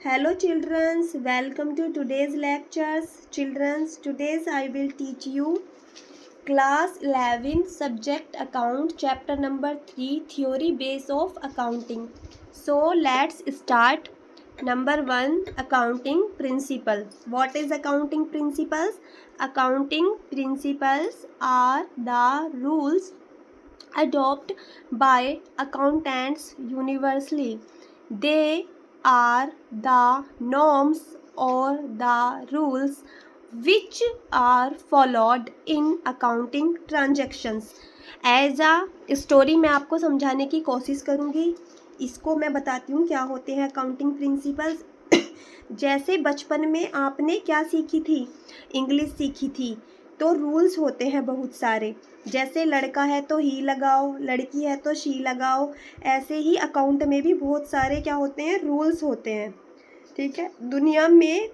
Hello children, welcome to today's lectures. Children, today's I will teach you class 11 subject account chapter number 3 theory base of accounting. So let's start. Number 1 accounting principle. What is accounting principles? Accounting principles are the rules adopted by accountants universally. They are the norms or the rules which are followed in accounting transactions. As a story मैं आपको समझाने की कोशिश करूँगी. इसको मैं बताती हूँ क्या होते हैं अकाउंटिंग प्रिंसिपल्स. जैसे बचपन में आपने क्या सीखी थी, इंग्लिश सीखी थी, तो रूल्स होते हैं बहुत सारे. जैसे लड़का है तो ही लगाओ, लड़की है तो शी लगाओ. ऐसे ही अकाउंट में भी बहुत सारे क्या होते हैं, रूल्स होते हैं. ठीक है. दुनिया में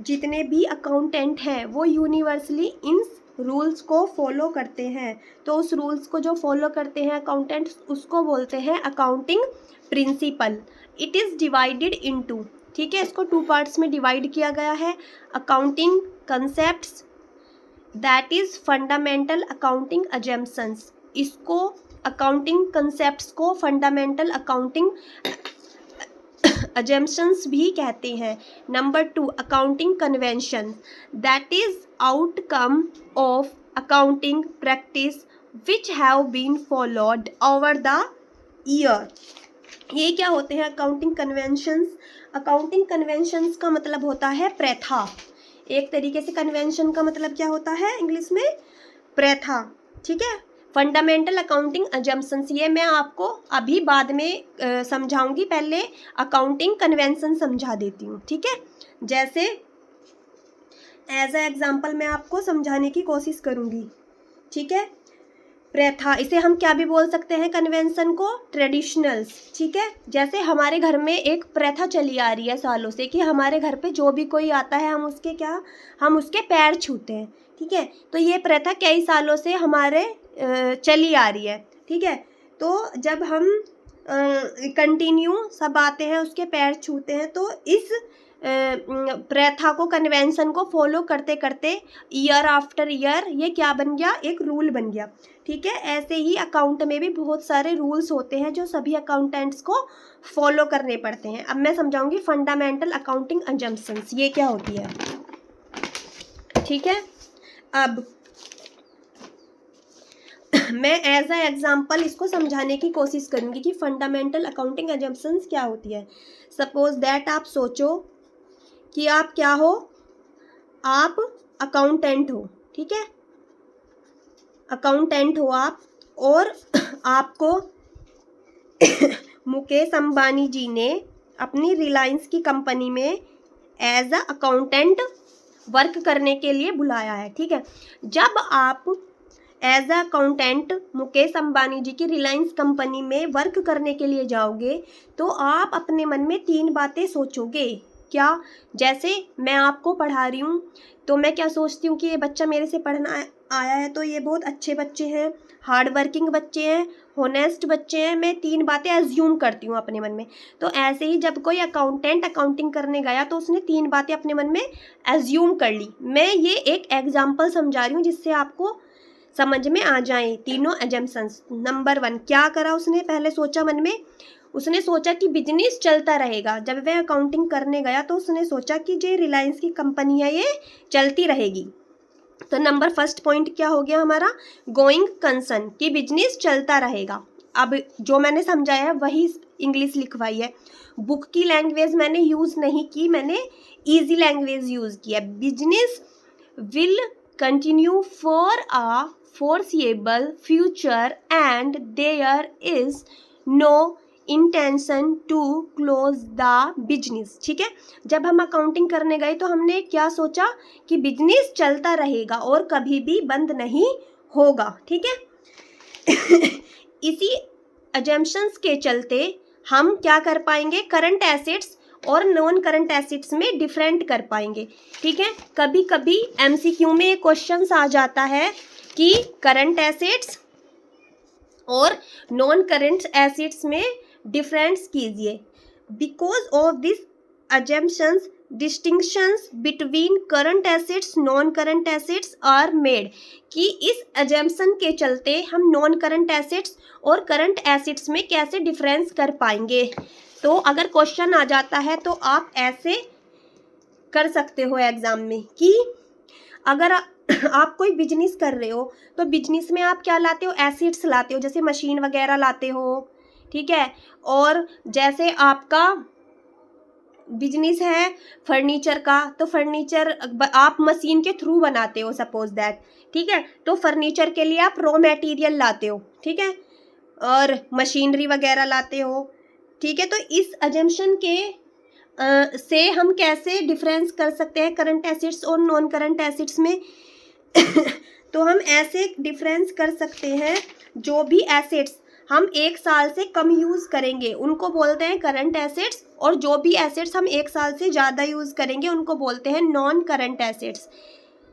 जितने भी अकाउंटेंट हैं वो यूनिवर्सली इन रूल्स को फॉलो करते हैं. तो उस रूल्स को जो फॉलो करते हैं अकाउंटेंट्स, उसको बोलते हैं accounting principle. It is divided into, ठीक है, इसको 2 पार्ट्स में डिवाइड किया गया है. Accounting concepts, that is fundamental accounting assumptions. इसको अकाउंटिंग कंसेप्ट्स को फंडामेंटल अकाउंटिंग अजम्पशंस भी कहते हैं. Number 2 accounting convention, that is outcome of accounting practice which have been followed over the year. ये क्या होते हैं अकाउंटिंग कन्वेंशंस? अकाउंटिंग कन्वेंशंस का मतलब होता है प्रथा. एक तरीके से कन्वेंशन का मतलब क्या होता है इंग्लिश में? प्रथा. ठीक है. फंडामेंटल अकाउंटिंग अजम्पशंस ये मैं आपको अभी बाद में समझाऊंगी. पहले अकाउंटिंग कन्वेंशन समझा देती हूँ. ठीक है. जैसे एज अ एग्जाम्पल मैं आपको समझाने की कोशिश करूँगी. ठीक है. प्रथा, इसे हम क्या भी बोल सकते हैं कन्वेंशन को? ट्रेडिशनल्स. ठीक है. जैसे हमारे घर में एक प्रथा चली आ रही है सालों से कि हमारे घर पे जो भी कोई आता है हम उसके पैर छूते हैं. ठीक है. तो ये प्रथा कई सालों से हमारे चली आ रही है. ठीक है. तो जब हम कंटिन्यू सब आते हैं उसके पैर छूते हैं, तो इस प्रथा को, कन्वेंशन को फॉलो करते करते ईयर आफ्टर ईयर ये क्या बन गया? एक रूल बन गया. ठीक है. ऐसे ही अकाउंट में भी बहुत सारे रूल्स होते हैं जो सभी अकाउंटेंट्स को फॉलो करने पड़ते हैं. अब मैं समझाऊंगी फंडामेंटल अकाउंटिंग अजम्पशंस ये क्या होती है. ठीक है. अब मैं एज अ एग्जाम्पल इसको समझाने की कोशिश करूंगी कि फंडामेंटल अकाउंटिंग अजम्पशंस क्या होती है. सपोज दैट आप सोचो कि आप क्या हो? आप अकाउंटेंट हो. ठीक है. अकाउंटेंट हो आप, और आपको मुकेश अंबानी जी ने अपनी रिलायंस की कंपनी में एज अ अकाउंटेंट वर्क करने के लिए बुलाया है. ठीक है. जब आप as a accountant Mukesh Ambani ji की रिलायंस कंपनी में वर्क करने के लिए जाओगे तो आप अपने मन में 3 बातें सोचोगे. क्या? जैसे मैं आपको पढ़ा रही हूँ तो मैं क्या सोचती हूँ कि ये बच्चा मेरे से पढ़ना आया है तो ये बहुत अच्छे बच्चे हैं, हार्ड वर्किंग बच्चे हैं, होनेस्ट बच्चे हैं. मैं 3 बातें एज्यूम करती हूँ अपने मन में. तो ऐसे ही जब कोई अकाउंटेंट अकाउंटिंग करने गया तो उसने 3 बातें अपने मन में एज्यूम कर ली. मैं ये एक एग्जाम्पल समझा रही हूँ जिससे आपको समझ में आ जाए तीनों एजम्पशंस. नंबर 1 क्या करा उसने? पहले सोचा मन में, उसने सोचा कि बिजनेस चलता रहेगा. जब वह अकाउंटिंग करने गया तो उसने सोचा कि जो रिलायंस की कंपनी है ये चलती रहेगी. तो नंबर फर्स्ट पॉइंट क्या हो गया हमारा? गोइंग कंसर्न, कि बिजनेस चलता रहेगा. अब जो मैंने समझाया है वही इंग्लिश लिखवाई है. बुक की लैंग्वेज मैंने यूज़ नहीं की, मैंने ईजी लैंग्वेज यूज़ किया. Business will continue for a foreseeable future and there is no intention to close the business. ठीक है. जब हम अकाउंटिंग करने गए तो हमने क्या सोचा कि बिजनेस चलता रहेगा और कभी भी बंद नहीं होगा. ठीक है. इसी अजम्पशंस के चलते हम क्या कर पाएंगे? करंट एसेट्स और नॉन करंट एसेट्स में डिफरेंट कर पाएंगे. ठीक है. कभी कभी MCQ में क्वेश्चन आ जाता है कि करंट एसेट्स और नॉन करंट एसेट्स में डिफरेंस कीजिए. Because of this assumptions distinctions between current assets non current assets are made, कि इस assumption के चलते हम non current assets और current assets में कैसे डिफरेंस कर पाएंगे। तो अगर क्वेश्चन आ जाता है तो आप ऐसे कर सकते हो एग्जाम में कि अगर आप कोई बिजनेस कर रहे हो तो बिजनेस में आप क्या लाते हो, एसेट्स लाते हो, जैसे मशीन वगैरह लाते हो, ठीक है। और जैसे आपका बिजनेस है फर्नीचर का, तो फर्नीचर आप मशीन के थ्रू बनाते हो सपोज दैट, ठीक है। तो फर्नीचर के लिए आप रॉ मटेरियल लाते हो, ठीक है, और मशीनरी वगैरह लाते हो, ठीक है। तो इस अजम्पशन के से हम कैसे डिफरेंस कर सकते हैं करंट एसेट्स और नॉन करंट एसेट्स में तो हम ऐसे डिफरेंस कर सकते हैं, जो भी एसेट्स हम 1 साल से कम यूज़ करेंगे उनको बोलते हैं करंट एसेट्स, और जो भी एसेट्स हम 1 साल से ज़्यादा यूज़ करेंगे उनको बोलते हैं non current assets.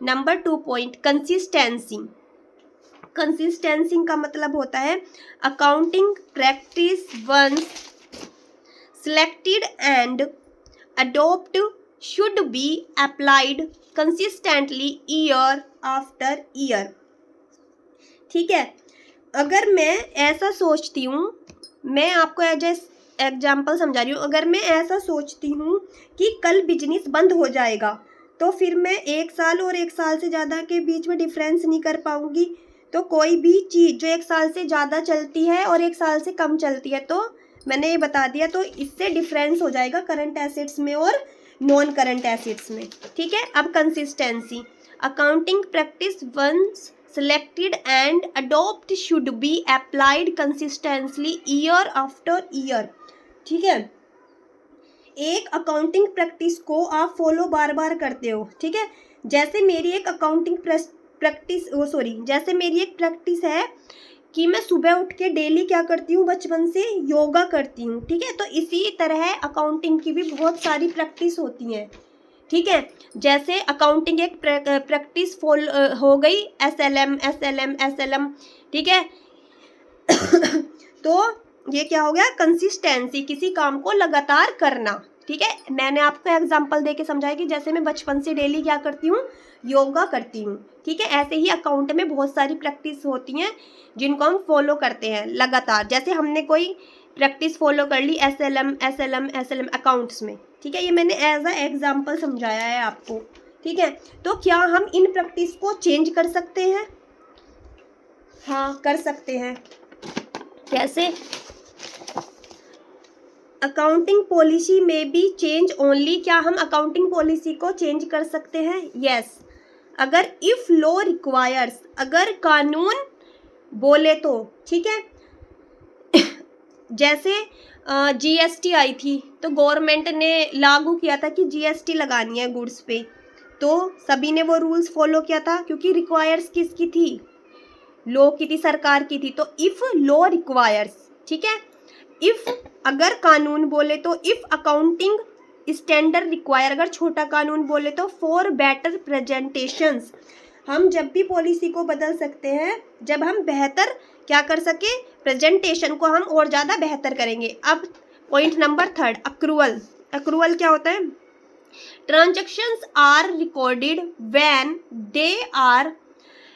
Number 2 point, consistency. Consistency का मतलब होता है accounting practice once selected and adopt should be applied consistently year after year, ठीक है। अगर मैं ऐसा सोचती हूँ, मैं आपको एज एग्जाम्पल समझा रही हूँ, अगर मैं ऐसा सोचती हूँ कि कल बिजनेस बंद हो जाएगा तो फिर मैं 1 साल और 1 साल से ज़्यादा के बीच में डिफरेंस नहीं कर पाऊँगी। तो कोई भी चीज़ जो 1 साल से ज़्यादा चलती है और 1 साल से कम चलती है, तो मैंने ये बता दिया, तो इससे डिफरेंस हो जाएगा करंट एसेट्स में और नॉन करंट एसेट्स में, ठीक है। अब consistency, accounting practice once selected and adopt should be applied consistently year after year, ठीक है। एक अकाउंटिंग प्रैक्टिस को आप फॉलो बार बार करते हो, ठीक है। जैसे मेरी एक अकाउंटिंग जैसे मेरी एक प्रैक्टिस है कि मैं सुबह उठ के डेली क्या करती हूँ, बचपन से योगा करती हूँ, ठीक है। तो इसी तरह अकाउंटिंग की भी बहुत सारी प्रैक्टिस होती हैं, ठीक है। जैसे अकाउंटिंग एक प्रैक्टिस हो गई SLM, ठीक है तो ये क्या हो गया, कंसिस्टेंसी, किसी काम को लगातार करना, ठीक है। मैंने आपको एग्जांपल देके समझाया कि जैसे मैं बचपन से डेली क्या करती हूँ, योगा करती हूँ, ठीक है। ऐसे ही अकाउंट में बहुत सारी प्रैक्टिस होती हैं जिनको हम फॉलो करते हैं लगातार। जैसे हमने कोई प्रैक्टिस फॉलो कर ली SLM अकाउंट्स में, ठीक है। ये मैंने एज अ एग्जाम्पल समझाया है आपको, ठीक है। तो क्या हम इन प्रैक्टिस को चेंज कर सकते हैं? हाँ, कर सकते हैं। कैसे? अकाउंटिंग पॉलिसी में भी चेंज ओनली, क्या हम अकाउंटिंग पॉलिसी को चेंज कर सकते हैं? यस, अगर इफ लॉ रिक्वायर्स, अगर कानून बोले तो, ठीक है। जैसे GST आई थी तो गवर्नमेंट ने लागू किया था कि GST लगानी है गुड्स पे, तो सभी ने वो रूल्स फॉलो किया था क्योंकि रिक्वायर्स किसकी थी, लॉ की थी, सरकार की थी। तो इफ लॉ रिक्वायर्स, ठीक है। इफ अगर कानून बोले तो इफ अकाउंटिंग स्टैंडर्ड रिक्वायर, अगर छोटा कानून बोले तो फॉर बेटर प्रेजेंटेशंस, हम जब भी पॉलिसी को बदल सकते हैं जब हम बेहतर क्या कर सके, प्रेजेंटेशन को हम और ज़्यादा बेहतर करेंगे। अब पॉइंट नंबर 3, अक्रूवल। अक्रूवल क्या होता है? Transactions are recorded when they are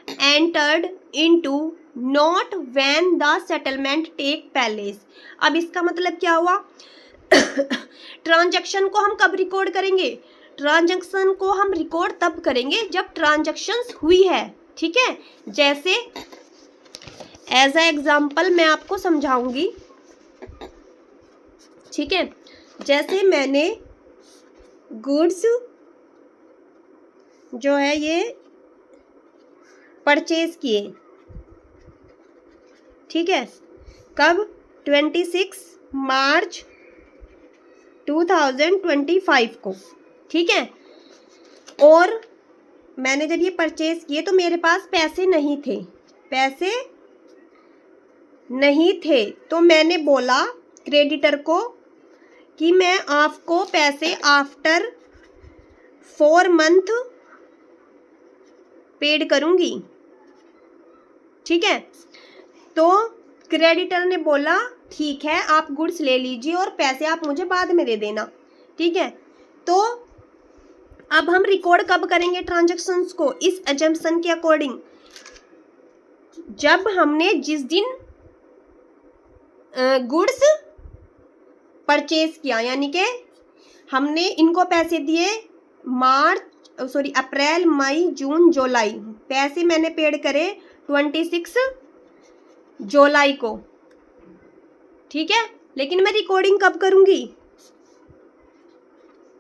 entered into, not when the settlement take place. अब इसका मतलब क्या हुआ? ट्रांजैक्शन को हम कब रिकॉर्ड करेंगे? ट्रांजैक्शन को हम रिकॉर्ड तब करेंगे जब ट्रांजैक्शंस हुई है, ठीक है। जैसे एज अ एग्जाम्पल मैं आपको समझाऊंगी, ठीक है। जैसे मैंने गुड्स जो है ये परचेज किए, ठीक है, कब? 26 मार्च 2025 को, ठीक है। और मैंने जब ये परचेज किए तो मेरे पास पैसे नहीं थे, तो मैंने बोला क्रेडिटर को कि मैं आपको पैसे आफ्टर 4 मंथ पेड करूंगी, ठीक है। तो क्रेडिटर ने बोला ठीक है, आप गुड्स ले लीजिए और पैसे आप मुझे बाद में दे देना, ठीक है। तो अब हम रिकॉर्ड कब करेंगे ट्रांजैक्शंस को? इस अजम्पशन के अकॉर्डिंग, जब हमने जिस दिन गुड्स परचेज किया, यानी कि हमने इनको पैसे दिए अप्रैल मई जून जुलाई, पैसे मैंने पेड करे 26 जुलाई को, ठीक है। लेकिन मैं रिकॉर्डिंग कब करूंगी?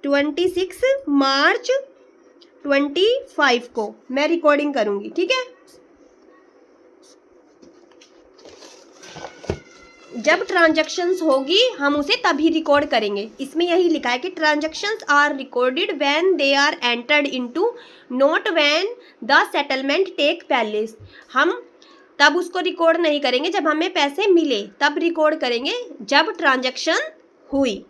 26 मार्च 25 को मैं रिकॉर्डिंग करूंगी, ठीक है। जब ट्रांजैक्शंस होगी हम उसे तभी रिकॉर्ड करेंगे। इसमें यही लिखा है कि transactions are recorded when they are entered into, not when the settlement take place. हम तब उसको रिकॉर्ड नहीं करेंगे जब हमें पैसे मिले, तब रिकॉर्ड करेंगे जब ट्रांजैक्शन हुई।